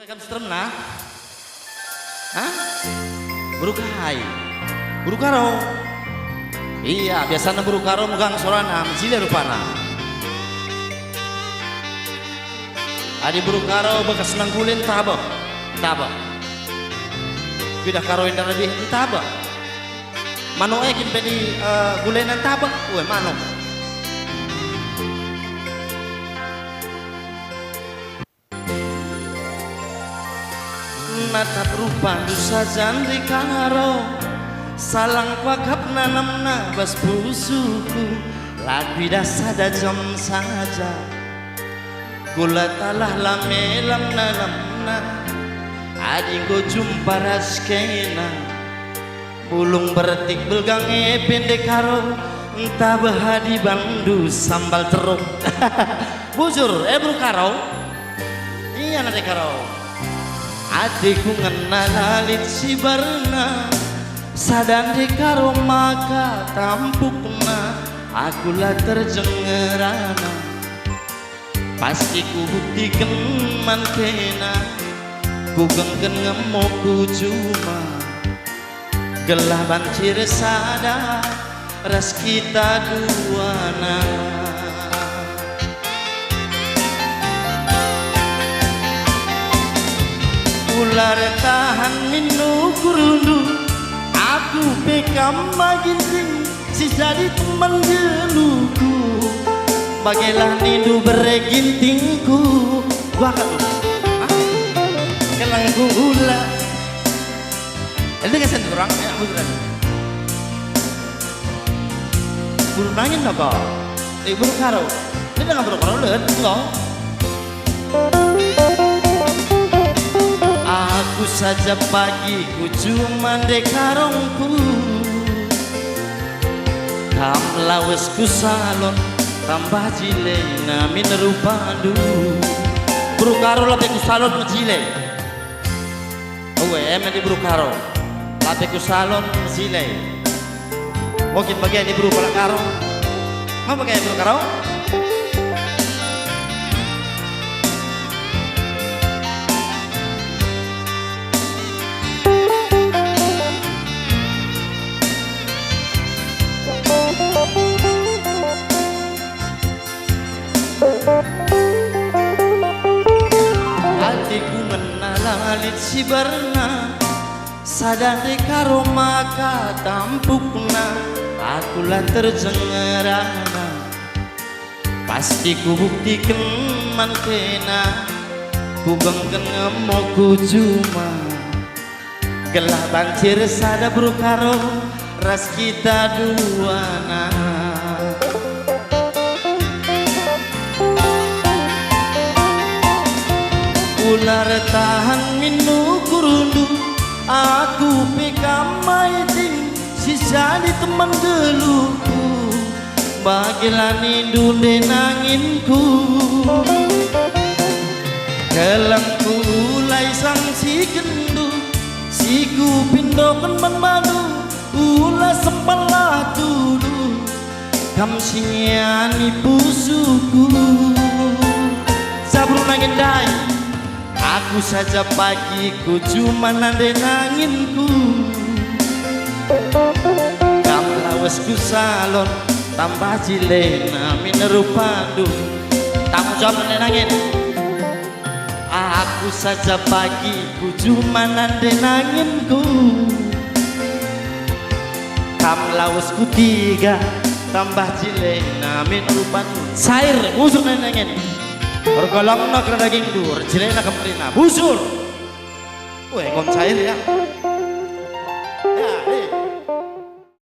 Kan seterna, hah? Burukai, burukaro. Iya, biasanya burukaro megang sorana, mencile rupana. Adi burukaro bekas nang kulin tabak, tabak. Bidah karo yang lebih tabak. Mano ekin pedi gulenan tabak, gue mano. Natap rupa dusa jandri karo salang pakap nanamna bas busuku lagu dasada jam saja gula talah lamelam nanamna adi go jumpa raskena bulung bertik belgang pendek karo entah behadi bandu sambal teruk bujur bro karo iya nade karo adikku ngenalit si barna sadan di karo maka tampukna akulah terjengerana pasti ku buktikan mantena ku gengken ngemoku cuma gelah bancir sada ras kita duana ular tahan minu kurundu aku pekam maginting si jadi teman geluku bagailah nindu beregintingku bakal kelangku gula ini kesan orang ya bukan buru nangin apa buru karo ini dengan buru karo lihat enggak aku saja pagiku cuma dekarongku kam lawesku salon tambah jilena min rupadu brukaro lateku salon jile emen di brukaro lateku salon jile mungkin bagian di brukaro mau pakai brukaro hatiku menalit si barna sadari karo maka tampukna akulah terjengerana pasti ku buktikan mantena ku bengken ngemoku cuma gelah bancir sada brukaro ras kita duana ular tahan minu kurundu aku pekam maiting si jadi teman geluku bagilah nindu denanginku kelangku ulai sang si kendu si ku pindokan memadu ulah sepalah tudu kam sinyani pusuku sabru nangin dai aku saja pagiku cuma nande nanginku kam lawesku salon tambah jilena min rupadu tanggung jawab nande nangin aku saja pagiku cuma nande nanginku kam lawesku tiga tambah jilena min rupadu cair usuk nande nangin bergolong nak daging dur, jelena kemrina busur. Weh, ngom cair ya. Ya,